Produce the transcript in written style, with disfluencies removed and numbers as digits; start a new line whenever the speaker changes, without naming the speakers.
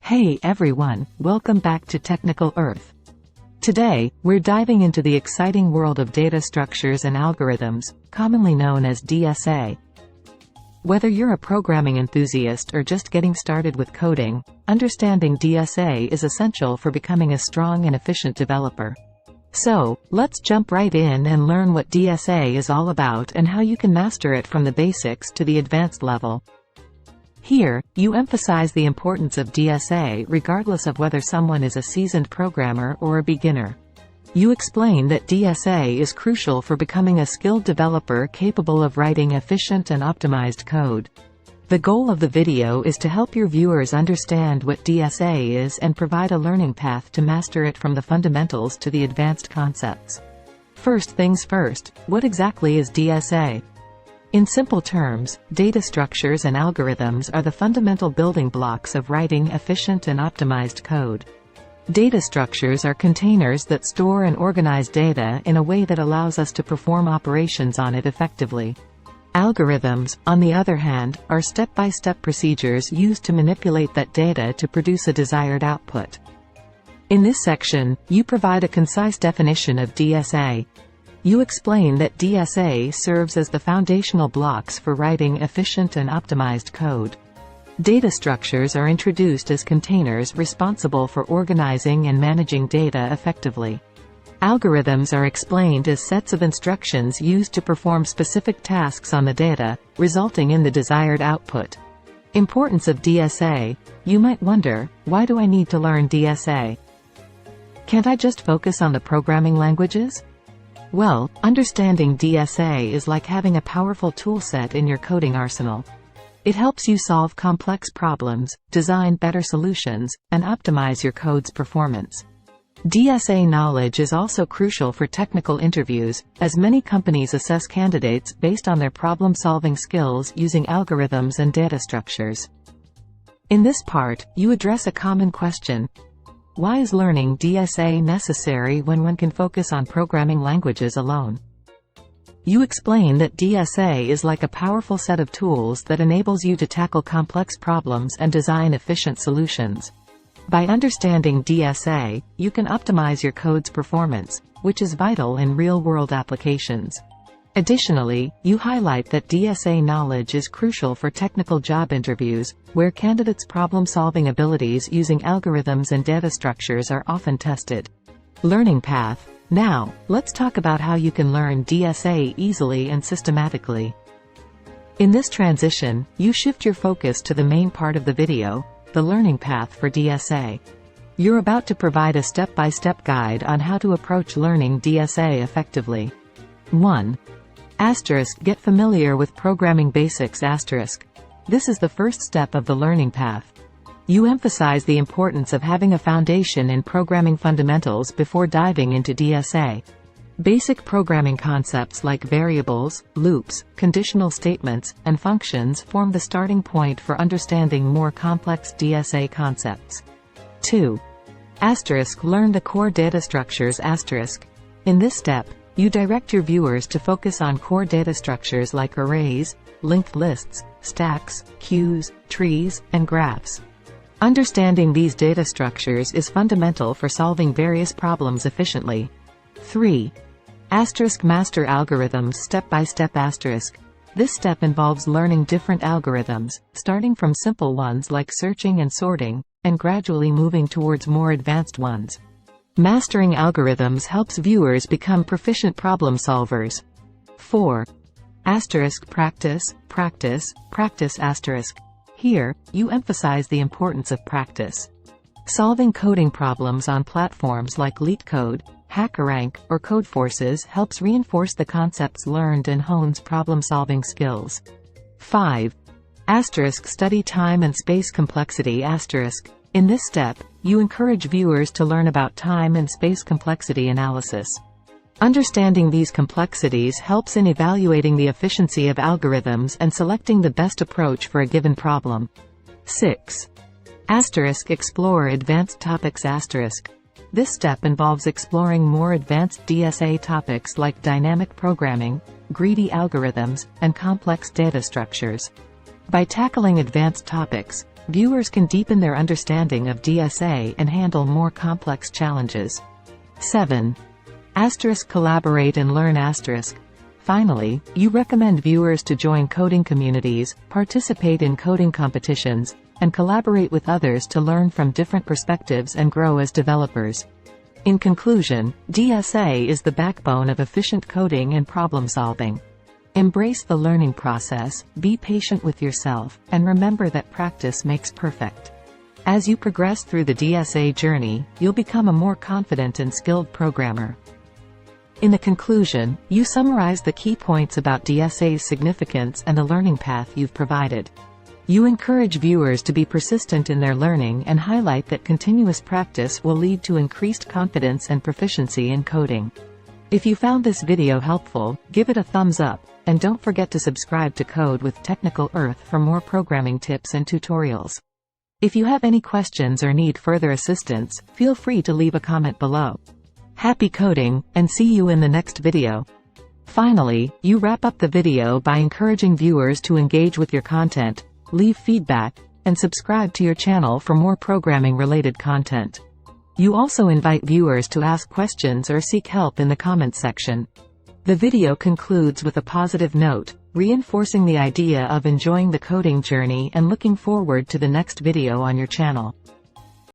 Hey everyone, welcome back to Technical Earth. Today, we're diving into the exciting world of data structures and algorithms, commonly known as DSA. Whether you're a programming enthusiast or just getting started with coding, understanding DSA is essential for becoming a strong and efficient developer. So, let's jump right in and learn what DSA is all about and how you can master it from the basics to the advanced level. Here, you emphasize the importance of DSA regardless of whether someone is a seasoned programmer or a beginner. You explain that DSA is crucial for becoming a skilled developer capable of writing efficient and optimized code. The goal of the video is to help your viewers understand what DSA is and provide a learning path to master it from the fundamentals to the advanced concepts. First things first, what exactly is DSA? In simple terms, data structures and algorithms are the fundamental building blocks of writing efficient and optimized code. Data structures are containers that store and organize data in a way that allows us to perform operations on it effectively. Algorithms, on the other hand, are step-by-step procedures used to manipulate that data to produce a desired output. In this section, you provide a concise definition of DSA. You explain that DSA serves as the foundational blocks for writing efficient and optimized code. Data structures are introduced as containers responsible for organizing and managing data effectively. Algorithms are explained as sets of instructions used to perform specific tasks on the data, resulting in the desired output. Importance of DSA. You might wonder, why do I need to learn DSA? Can't I just focus on the programming languages? Well, understanding DSA is like having a powerful toolset in your coding arsenal. It helps you solve complex problems, design better solutions, and optimize your code's performance. DSA knowledge is also crucial for technical interviews, as many companies assess candidates based on their problem-solving skills using algorithms and data structures. In this part, you address a common question. Why is learning DSA necessary when one can focus on programming languages alone? You explain that DSA is like a powerful set of tools that enables you to tackle complex problems and design efficient solutions. By understanding DSA, you can optimize your code's performance, which is vital in real-world applications. Additionally, you highlight that DSA knowledge is crucial for technical job interviews, where candidates' problem-solving abilities using algorithms and data structures are often tested. Learning path. Now, let's talk about how you can learn DSA easily and systematically. In this transition, you shift your focus to the main part of the video, the learning path for DSA. You're about to provide a step-by-step guide on how to approach learning DSA effectively. 1. Get familiar with programming basics. This is the first step of the learning path. You emphasize the importance of having a foundation in programming fundamentals before diving into DSA. Basic programming concepts like variables, loops, conditional statements, and functions form the starting point for understanding more complex DSA concepts. 2. Learn the core data structures. In this step, you direct your viewers to focus on core data structures like arrays, linked lists, stacks, queues, trees, and graphs. Understanding these data structures is fundamental for solving various problems efficiently. 3. Master algorithms step-by-step. This step involves learning different algorithms, starting from simple ones like searching and sorting, and gradually moving towards more advanced ones. Mastering algorithms helps viewers become proficient problem solvers. 4. Practice. Here, you emphasize the importance of practice. Solving coding problems on platforms like LeetCode, HackerRank, or Codeforces helps reinforce the concepts learned and hones problem-solving skills. 5. Study time and space complexity. In this step, you encourage viewers to learn about time and space complexity analysis. Understanding these complexities helps in evaluating the efficiency of algorithms and selecting the best approach for a given problem. 6. Explore advanced topics. This step involves exploring more advanced DSA topics like dynamic programming, greedy algorithms, and complex data structures. By tackling advanced topics, viewers can deepen their understanding of DSA and handle more complex challenges. 7. Collaborate and learn. Finally, you recommend viewers to join coding communities, participate in coding competitions, and collaborate with others to learn from different perspectives and grow as developers. In conclusion, DSA is the backbone of efficient coding and problem-solving. Embrace the learning process, be patient with yourself, and remember that practice makes perfect. As you progress through the DSA journey, you'll become a more confident and skilled programmer. In the conclusion, you summarize the key points about DSA's significance and the learning path you've provided. You encourage viewers to be persistent in their learning and highlight that continuous practice will lead to increased confidence and proficiency in coding. If you found this video helpful, give it a thumbs up, and don't forget to subscribe to Code with Technical Earth for more programming tips and tutorials. If you have any questions or need further assistance, feel free to leave a comment below. Happy coding, and see you in the next video. Finally, you wrap up the video by encouraging viewers to engage with your content, leave feedback, and subscribe to your channel for more programming-related content. You also invite viewers to ask questions or seek help in the comments section. The video concludes with a positive note, reinforcing the idea of enjoying the coding journey and looking forward to the next video on your channel.